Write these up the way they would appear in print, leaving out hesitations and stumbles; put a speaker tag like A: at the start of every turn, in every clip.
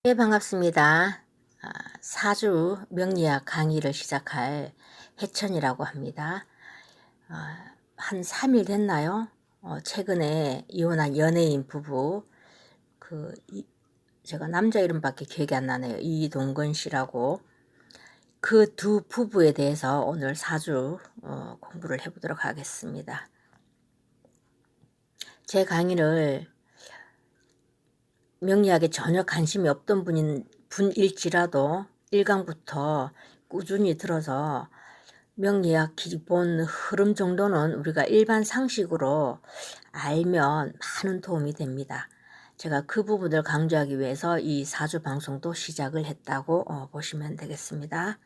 A: 네, 반갑습니다. 사주 명리학 강의를 시작할 해천이라고 합니다. 한 3일 됐나요? 최근에 이혼한 연예인 부부, 제가 남자 이름밖에 기억이 안 나네요. 이동건 씨라고. 그 두 부부에 대해서 오늘 사주 공부를 해보도록 하겠습니다. 제 강의를 명리학에 전혀 관심이 없던 분일지라도 1강부터 꾸준히 들어서 명리학 기본 흐름 정도는 우리가 일반 상식으로 알면 많은 도움이 됩니다. 제가 그 부분을 강조하기 위해서 이 사주 방송도 시작을 했다고 보시면 되겠습니다.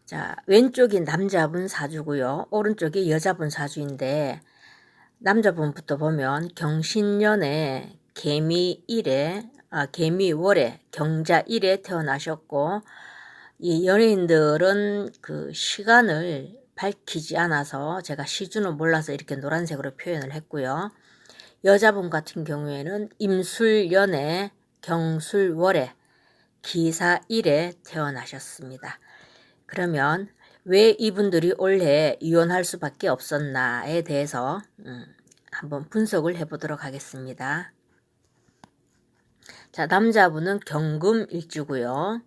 A: 자, 왼쪽이 남자분 사주고요. 오른쪽이 여자분 사주인데, 남자분부터 보면 경신년에 개미월에 경자일에 태어나셨고, 이 연예인들은 그 시간을 밝히지 않아서 제가 시주는 몰라서 이렇게 노란색으로 표현을 했고요. 여자분 같은 경우에는 임술년에 경술월에 기사일에 태어나셨습니다. 그러면 왜 이분들이 올해 이혼할 수밖에 없었나에 대해서 한번 분석을 해보도록 하겠습니다. 자, 남자분은 경금일주고요.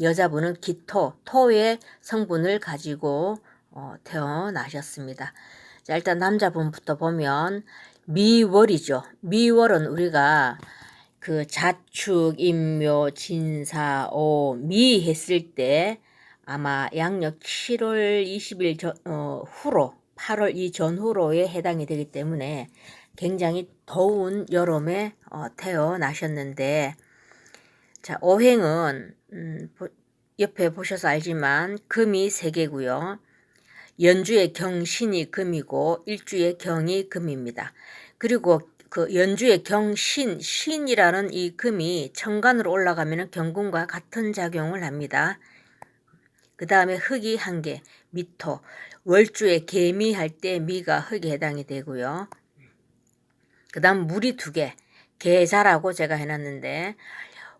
A: 여자분은 기토, 토의 성분을 가지고 태어나셨습니다. 자, 일단 남자분부터 보면 미월이죠. 미월은 우리가 그 자축, 임묘, 진사, 오, 미 했을 때 아마 양력 7월 20일 후로 8월 이 전후로에 해당이 되기 때문에 굉장히 더운 여름에 태어나셨는데, 자, 오행은 옆에 보셔서 알지만 금이 3개고요. 연주의 경신이 금이고 일주의 경이 금입니다. 그리고 그 연주의 경신, 신이라는 이 금이 천간으로 올라가면 경금과 같은 작용을 합니다. 그 다음에 흙이 1개, 미토, 월주에 개미 할 때 미가 흙에 해당이 되고요. 그 다음 물이 2개, 계자라고 제가 해놨는데,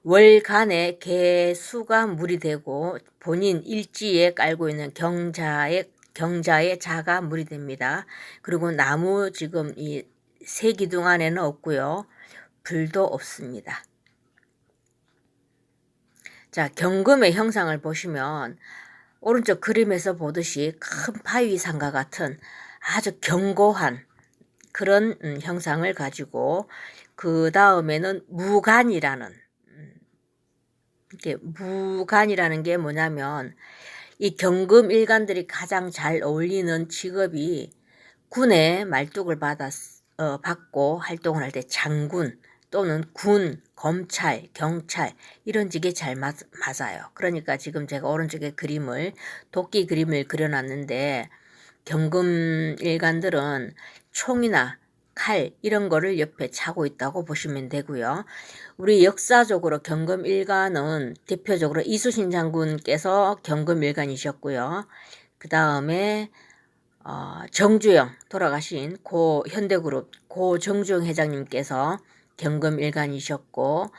A: 월간에 개수가 물이 되고 본인 일지에 깔고 있는 경자의 자가 물이 됩니다. 그리고 나무 지금 이 세 기둥 안에는 없고요. 불도 없습니다. 자, 경금의 형상을 보시면 오른쪽 그림에서 보듯이 큰 파위산과 같은 아주 견고한 그런 형상을 가지고, 그 다음에는 무간이라는 게 뭐냐면, 이 경금 일간들이 가장 잘 어울리는 직업이 군의 말뚝을 받고 활동을 할 때 장군 또는 군, 검찰, 경찰 이런 직에 잘 맞아요. 그러니까 지금 제가 오른쪽에 도끼 그림을 그려놨는데, 경금 일간들은 총이나 칼 이런 거를 옆에 차고 있다고 보시면 되고요. 우리 역사적으로 경금 일간은 대표적으로 이순신 장군께서 경금 일간이셨고요. 그 다음에 정주영 돌아가신 고 현대그룹 고 정주영 회장님께서 경금 일간이셨고,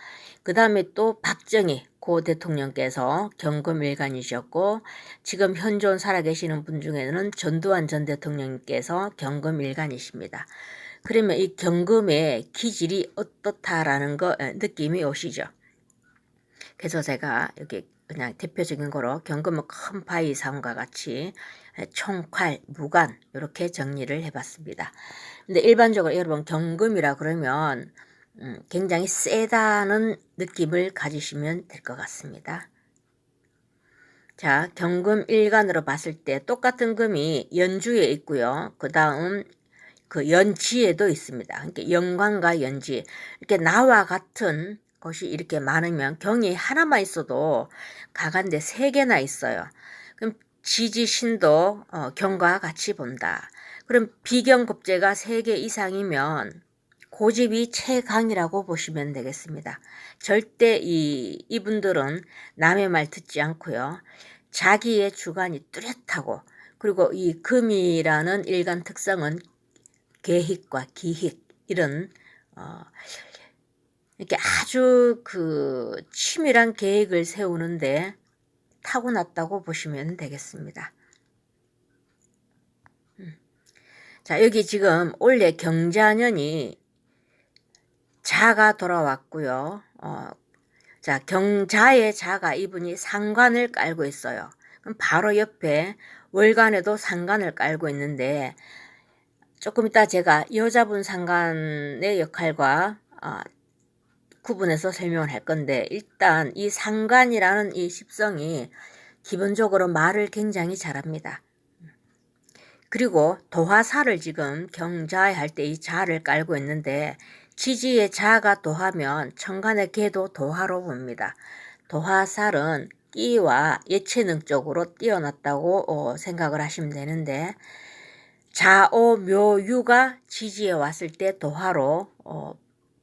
A: 그 다음에 또 박정희 고 대통령께서 경금 일간이셨고, 지금 현존 살아계시는 분 중에는 전두환 전 대통령께서 경금 일간이십니다. 그러면 이 경금의 기질이 어떻다라는 거 느낌이 오시죠? 그래서 제가 여기 그냥 대표적인 거로 경금은 큰 바위 상과 같이 총, 칼, 무관 이렇게 정리를 해봤습니다. 근데 일반적으로 여러분 경금이라 그러면 굉장히 세다는 느낌을 가지시면 될 것 같습니다. 자, 경금 일간으로 봤을 때 똑같은 금이 연주에 있고요. 그 다음 그 연지에도 있습니다. 그러니까 연관과 연지, 이렇게 나와 같은 것이 이렇게 많으면 경이 하나만 있어도 가간데 3개나 있어요. 그럼 지지신도 경과 같이 본다. 그럼 비경급제가 3개 이상이면 고집이 최강이라고 보시면 되겠습니다. 절대 이분들은 남의 말 듣지 않고요. 자기의 주관이 뚜렷하고, 그리고 이 금이라는 일간 특성은 계획과 기획 이런 이렇게 아주 그 치밀한 계획을 세우는데 타고났다고 보시면 되겠습니다. 자, 여기 지금 올해 경자년이 자가 돌아왔고요. 자, 경자의 자가 이분이 상관을 깔고 있어요. 그럼 바로 옆에 월간에도 상관을 깔고 있는데 조금 이따 제가 여자분 상관의 역할과 구분해서 설명을 할 건데 일단 이 상관이라는 이 십성이 기본적으로 말을 굉장히 잘합니다. 그리고 도화살을 지금 경자에 할 때 이 자를 깔고 있는데 지지의 자가 도하면 천간의 개도 도화로 봅니다. 도화살은 끼와 예체능 쪽으로 뛰어났다고 생각을 하시면 되는데 자오 묘유가 지지에 왔을 때 도화로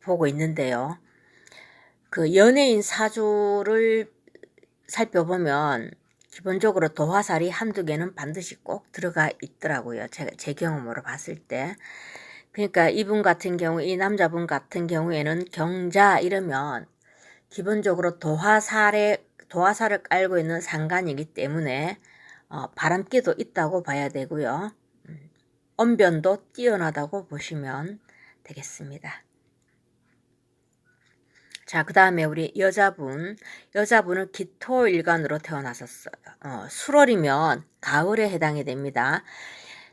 A: 보고 있는데요. 그 연예인 사주를 살펴보면 기본적으로 도화살이 한두 개는 반드시 꼭 들어가 있더라고요. 제 경험으로 봤을 때. 그러니까 이분 같은 경우, 이 남자분 같은 경우에는 경자 이러면 기본적으로 도화살을 깔고 있는 상간이기 때문에 바람기도 있다고 봐야 되고요. 언변도 뛰어나다고 보시면 되겠습니다. 자, 그 다음에 우리 여자분은 기토일간으로 태어나셨어요. 수월이면 가을에 해당이 됩니다.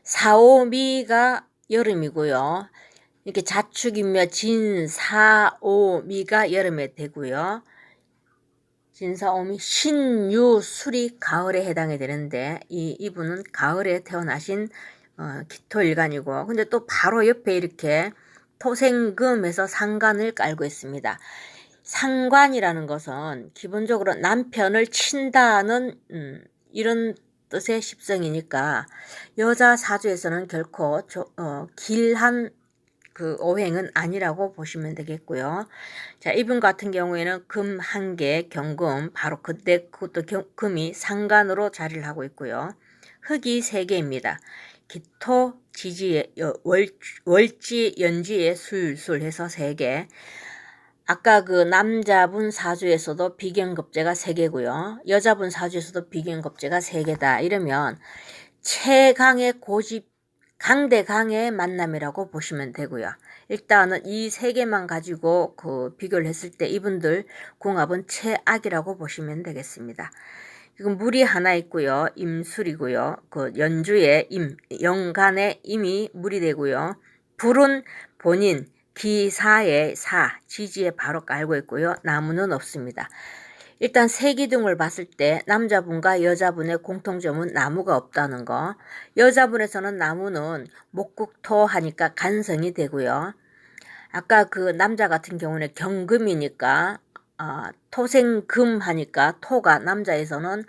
A: 사오미가 여름이고요. 이렇게 자축이며 진사오미가 여름에 되고요. 진사오미, 신유술이 가을에 해당이 되는데 이분은 가을에 태어나신 기토일간이고 근데 또 바로 옆에 이렇게 토생금에서 상관을 깔고 있습니다. 상관이라는 것은 기본적으로 남편을 친다는 이런 뜻의 십성이니까 여자 사주에서는 결코 길한 그 오행은 아니라고 보시면 되겠고요. 자, 이분 같은 경우에는 금 한 개, 경금 바로 그때 그것도 금이 상간으로 자리를 하고 있고요. 흑이 3개입니다. 기토, 지지에 월지, 연지에 술술 해서 3개. 아까 그 남자분 사주에서도 비견겁제가 3개고요. 여자분 사주에서도 비견겁제가 3개다. 이러면 최강의 고집, 강대강의 만남이라고 보시면 되고요. 일단은 이 3개만 가지고 그 비교를 했을 때 이분들 궁합은 최악이라고 보시면 되겠습니다. 지금 물이 하나 있고요. 임술이고요. 그 연주의 연간의 임이 물이 되고요. 불은 본인 기사의 지지에 바로 깔고 있고요. 나무는 없습니다. 일단 세기둥을 봤을 때 남자분과 여자분의 공통점은 나무가 없다는 거. 여자분에서는 나무는 목국토 하니까 간성이 되고요. 아까 그 남자 같은 경우는 경금이니까 토생금 하니까 토가 남자 입장에서는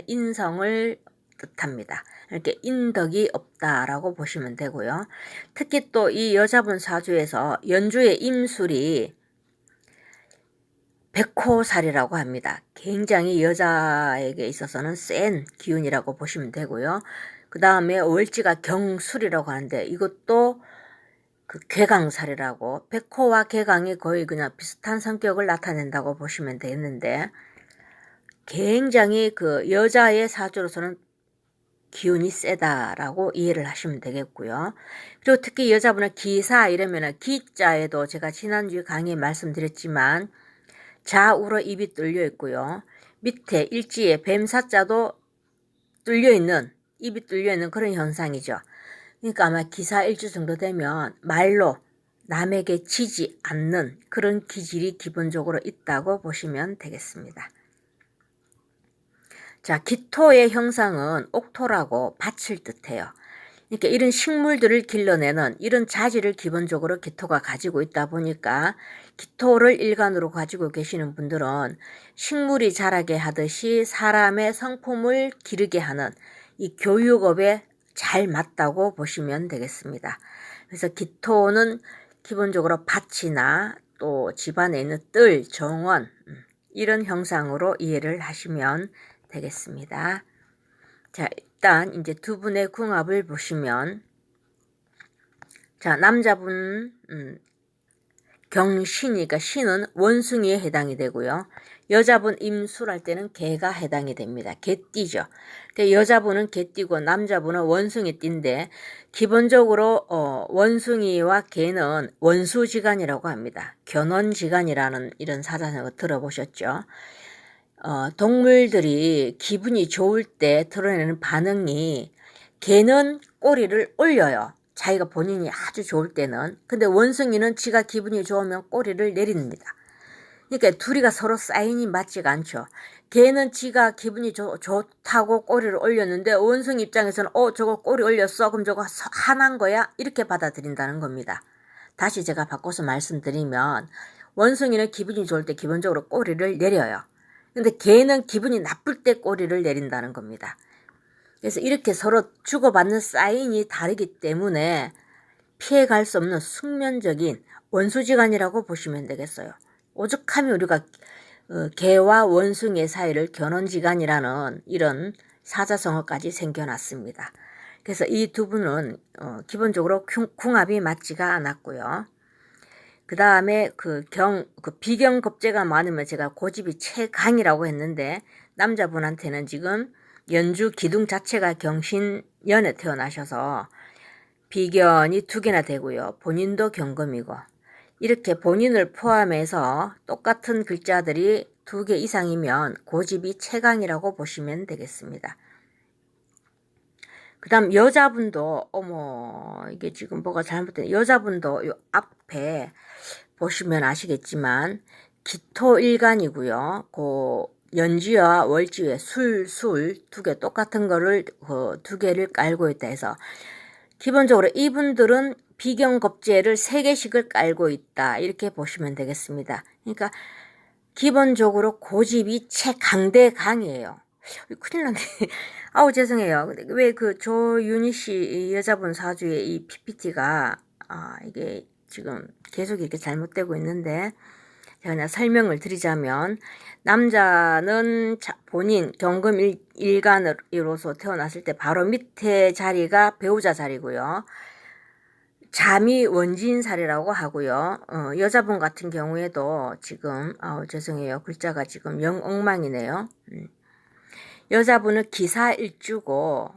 A: 인성을 뜻합니다. 이렇게 인덕이 없다라고 보시면 되고요. 특히 또 이 여자분 사주에서 연주의 임술이 백호살이라고 합니다. 굉장히 여자에게 있어서는 센 기운이라고 보시면 되고요. 그 다음에 월지가 경술이라고 하는데 이것도 그 괴강살이라고 백호와 괴강이 거의 그냥 비슷한 성격을 나타낸다고 보시면 되는데 굉장히 그 여자의 사주로서는 기운이 세다라고 이해를 하시면 되겠고요. 그리고 특히 여자분은 기사 이러면은 기자에도 제가 지난주에 강의에 말씀드렸지만 좌우로 입이 뚫려 있고요. 밑에 일지에 뱀사자도 입이 뚫려 있는 그런 현상이죠. 그러니까 아마 기사 일주 정도 되면 말로 남에게 지지 않는 그런 기질이 기본적으로 있다고 보시면 되겠습니다. 자, 기토의 형상은 옥토라고 밭을 뜻해요. 그러니까 이런 식물들을 길러내는 이런 자질을 기본적으로 기토가 가지고 있다 보니까 기토를 일간으로 가지고 계시는 분들은 식물이 자라게 하듯이 사람의 성품을 기르게 하는 이 교육업에 잘 맞다고 보시면 되겠습니다. 그래서 기토는 기본적으로 밭이나 또 집안에 있는 뜰, 정원 이런 형상으로 이해를 하시면 되겠습니다. 자, 일단 이제 두 분의 궁합을 보시면 자, 남자분 경신이니까 신은 원숭이에 해당이 되고요. 여자분 임술할 때는 개가 해당이 됩니다. 개띠죠. 여자분은 개띠고 남자분은 원숭이띠인데 기본적으로 원숭이와 개는 원수지간이라고 합니다. 견원지간이라는 이런 사자성어 들어보셨죠? 동물들이 기분이 좋을 때 드러내는 반응이 개는 꼬리를 올려요. 자기가 본인이 아주 좋을 때는. 근데 원숭이는 지가 기분이 좋으면 꼬리를 내립니다. 그러니까 둘이가 서로 사인이 맞지가 않죠. 개는 지가 기분이 좋다고 꼬리를 올렸는데 원숭이 입장에서는 저거 꼬리 올렸어? 그럼 저거 화난 거야? 이렇게 받아들인다는 겁니다. 다시 제가 바꿔서 말씀드리면 원숭이는 기분이 좋을 때 기본적으로 꼬리를 내려요. 근데 개는 기분이 나쁠 때 꼬리를 내린다는 겁니다. 그래서 이렇게 서로 주고받는 사인이 다르기 때문에 피해갈 수 없는 숙면적인 원수지간이라고 보시면 되겠어요. 오죽하면 우리가 개와 원숭이의 사이를 견원지간이라는 이런 사자성어까지 생겨났습니다. 그래서 이 두 분은 기본적으로 궁합이 맞지가 않았고요. 그 다음에 비경겁제가 많으면 제가 고집이 최강이라고 했는데 남자분한테는 지금 연주 기둥 자체가 경신연에 태어나셔서 비견이 2개나 되고요. 본인도 경금이고 이렇게 본인을 포함해서 똑같은 글자들이 2개 이상이면 고집이 최강이라고 보시면 되겠습니다. 그 다음 여자분도 이게 지금 뭐가 잘못된 여자분도 요 앞에 보시면 아시겠지만 기토일간이고요. 연지와 월지에 술 2개 똑같은 거를 2개를 깔고 있다 해서 기본적으로 이분들은 비경겁제를 3개씩을 깔고 있다 이렇게 보시면 되겠습니다. 그러니까 기본적으로 고집이 최강대강이에요. 큰일 났네. 아우 죄송해요. 왜 조윤희 씨 여자분 사주의 이 PPT가 이게 지금 계속 이렇게 잘못되고 있는데 제가 그냥 설명을 드리자면 남자는 본인 경금 일간으로서 태어났을 때 바로 밑에 자리가 배우자 자리고요. 잠이 원진살이라고 하고요. 여자분 같은 경우에도 지금 죄송해요. 글자가 지금 엉망이네요. 여자분은 기사일주고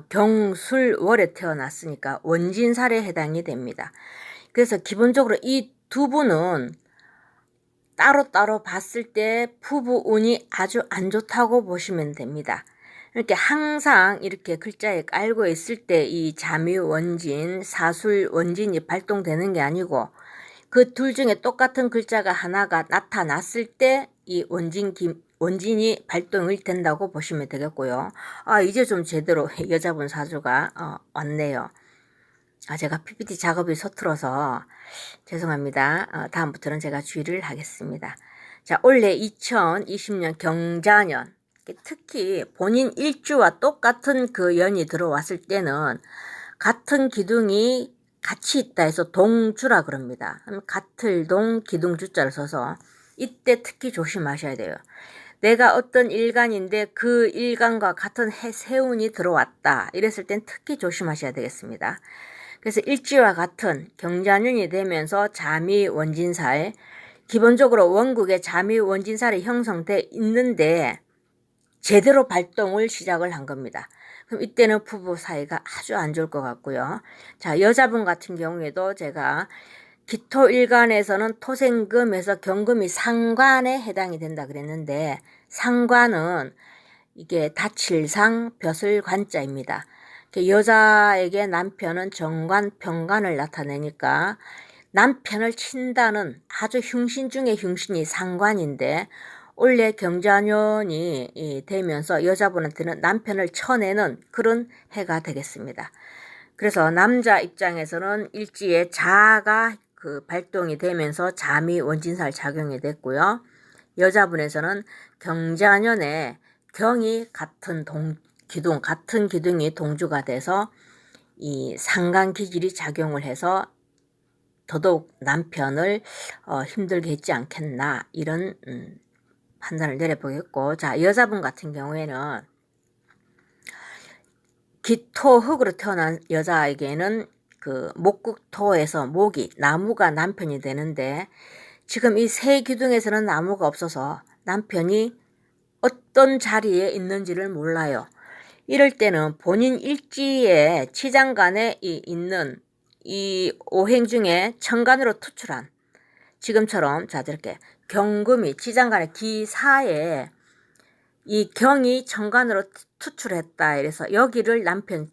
A: 경술월에 태어났으니까 원진살에 해당이 됩니다. 그래서 기본적으로 이 두 분은 따로따로 봤을 때 부부 운이 아주 안 좋다고 보시면 됩니다. 이렇게 항상 이렇게 글자에 깔고 있을 때 이 잠유원진, 사술원진이 발동되는 게 아니고 그 둘 중에 똑같은 글자가 하나가 나타났을 때 이 원진이 발동이 된다고 보시면 되겠고요. 이제 좀 제대로 여자분 사주가 왔네요. 제가 PPT 작업이 서툴어서 죄송합니다. 다음부터는 제가 주의를 하겠습니다. 자, 올해 2020년 경자년, 특히 본인 일주와 똑같은 그 연이 들어왔을 때는 같은 기둥이 같이 있다 해서 동주라 그럽니다. 같을동 기둥주자를 써서 이때 특히 조심하셔야 돼요. 내가 어떤 일간인데 그 일간과 같은 세운이 들어왔다 이랬을 땐 특히 조심하셔야 되겠습니다. 그래서 일지와 같은 경자년이 되면서 잠이 원진살, 기본적으로 원국에 잠이 원진살이 형성돼 있는데 제대로 발동을 시작을 한 겁니다. 그럼 이때는 부부 사이가 아주 안 좋을 것 같고요. 자, 여자분 같은 경우에도 제가 기토일간에서는 토생금에서 경금이 상관에 해당이 된다 그랬는데 상관은 이게 다칠상 벼슬관자입니다. 여자에게 남편은 정관, 병관을 나타내니까 남편을 친다는 아주 흉신 중에 흉신이 상관인데 올해 경자년이 되면서 여자분한테는 남편을 쳐내는 그런 해가 되겠습니다. 그래서 남자 입장에서는 일지에 자가 발동이 되면서 잠이 원진살 작용이 됐고요. 여자분에서는 경자년에 경이 같은 같은 기둥이 동주가 돼서 이 상간기질이 작용을 해서 더더욱 남편을 힘들게 했지 않겠나 이런 판단을 내려보겠고, 자, 여자분 같은 경우에는 기토흙으로 태어난 여자에게는 그 목국토에서 목이 나무가 남편이 되는데 지금 이 세 기둥에서는 나무가 없어서 남편이 어떤 자리에 있는지를 몰라요. 이럴 때는 본인 일지에 치장간에 있는 이 오행 중에 천간으로 투출한 지금처럼 자 이렇게 경금이 치장간의 기사에 이 경이 천간으로 투출했다. 이래서 여기를 남편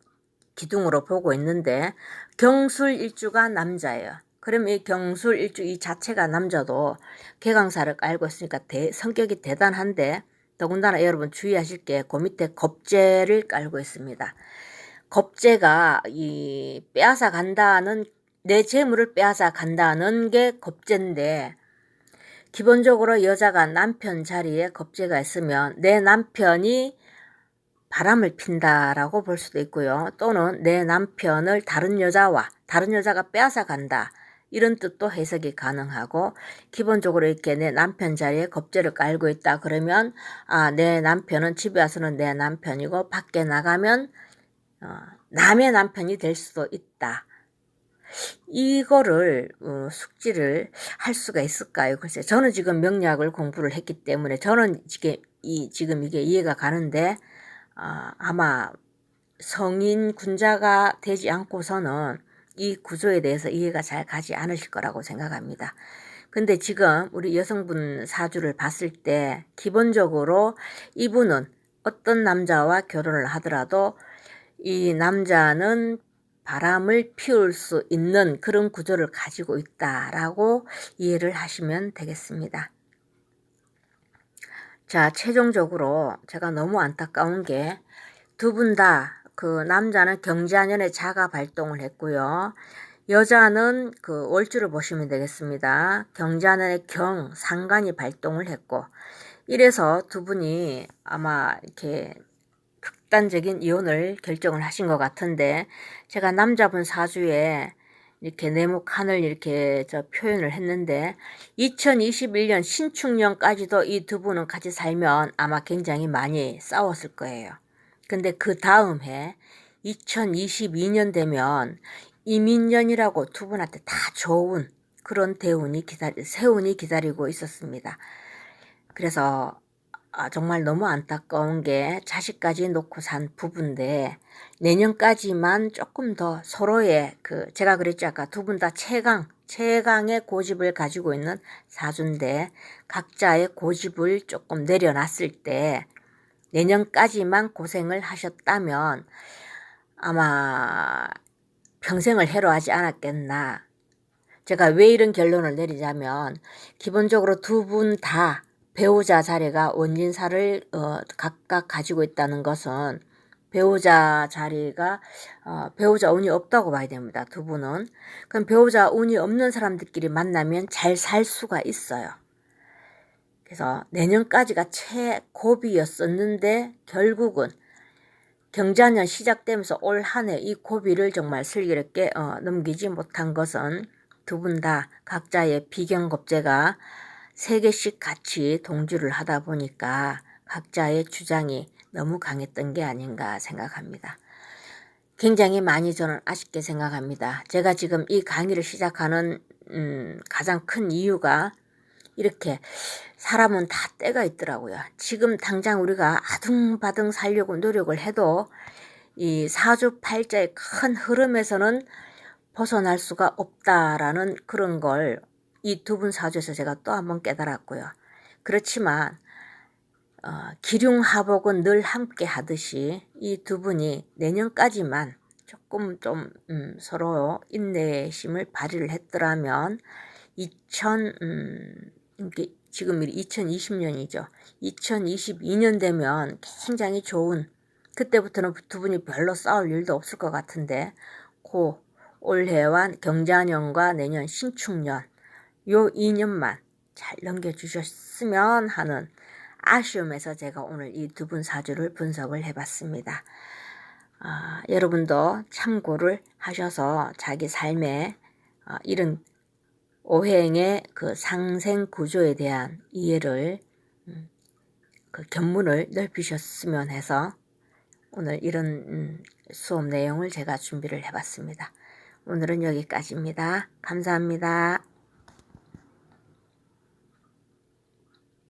A: 기둥으로 보고 있는데 경술일주가 남자예요. 그럼 이 경술일주 이 자체가 남자도 개강사를 알고 있으니까 성격이 대단한데 더군다나 여러분 주의하실 게 그 밑에 겁재를 깔고 있습니다. 겁재가 이 빼앗아 간다는 내 재물을 빼앗아 간다는 게 겁재인데 기본적으로 여자가 남편 자리에 겁재가 있으면 내 남편이 바람을 핀다라고 볼 수도 있고요. 또는 내 남편을 다른 여자가 빼앗아 간다. 이런 뜻도 해석이 가능하고 기본적으로 이렇게 내 남편 자리에 겁재를 깔고 있다. 그러면 내 남편은 집에 와서는 내 남편이고 밖에 나가면 남의 남편이 될 수도 있다. 이거를 숙지를 할 수가 있을까요? 글쎄 저는 지금 명리학을 공부를 했기 때문에 저는 지금 이게 이해가 가는데 아마 성인 군자가 되지 않고서는 이 구조에 대해서 이해가 잘 가지 않으실 거라고 생각합니다. 근데 지금 우리 여성분 사주를 봤을 때 기본적으로 이분은 어떤 남자와 결혼을 하더라도 이 남자는 바람을 피울 수 있는 그런 구조를 가지고 있다라고 이해를 하시면 되겠습니다. 자, 최종적으로 제가 너무 안타까운 게 두 분 다 그 남자는 경자년에 자가 발동을 했고요. 여자는 그 월주를 보시면 되겠습니다. 경자년에 상간이 발동을 했고 이래서 두 분이 아마 이렇게 극단적인 이혼을 결정을 하신 것 같은데 제가 남자분 사주에 이렇게 네모칸을 이렇게 표현을 했는데 2021년 신축년까지도 이 두 분은 같이 살면 아마 굉장히 많이 싸웠을 거예요. 근데 그 다음 해 2022년 되면 이민년이라고 두 분한테 다 좋은 그런 세운이 기다리고 있었습니다. 그래서 정말 너무 안타까운 게 자식까지 놓고 산 부부인데 내년까지만 조금 더 서로의 제가 그랬죠. 아까 두 분 다 최강의 고집을 가지고 있는 사주인데 각자의 고집을 조금 내려놨을 때 내년까지만 고생을 하셨다면 아마 평생을 해로하지 않았겠나. 제가 왜 이런 결론을 내리자면 기본적으로 두 분 다 배우자 자리가 원진사를 각각 가지고 있다는 것은 배우자 자리가 배우자 운이 없다고 봐야 됩니다. 두 분은. 그럼 배우자 운이 없는 사람들끼리 만나면 잘 살 수가 있어요. 그래서 내년까지가 최고비였었는데 결국은 경자년 시작되면서 올 한 해 이 고비를 정말 슬기롭게 넘기지 못한 것은 두 분 다 각자의 비경겁제가 3개씩 같이 동주를 하다 보니까 각자의 주장이 너무 강했던 게 아닌가 생각합니다. 굉장히 많이 저는 아쉽게 생각합니다. 제가 지금 이 강의를 시작하는 가장 큰 이유가 이렇게 사람은 다 때가 있더라고요. 지금 당장 우리가 아둥바둥 살려고 노력을 해도 이 사주팔자의 큰 흐름에서는 벗어날 수가 없다라는 그런 걸 이 두 분 사주에서 제가 또 한번 깨달았고요. 그렇지만 기륭하복은 늘 함께 하듯이 이 두 분이 내년까지만 조금 좀 서로 인내심을 발휘를 했더라면 지금 2020년이죠. 2022년 되면 굉장히 좋은 그때부터는 두 분이 별로 싸울 일도 없을 것 같은데 올해와 경자년과 내년 신축년 요 2년만 잘 넘겨주셨으면 하는 아쉬움에서 제가 오늘 이 두 분 사주를 분석을 해봤습니다. 여러분도 참고를 하셔서 자기 삶에 이런 오행의 그 상생 구조에 대한 이해를 그 견문을 넓히셨으면 해서 오늘 이런 수업 내용을 제가 준비를 해봤습니다. 오늘은 여기까지입니다. 감사합니다.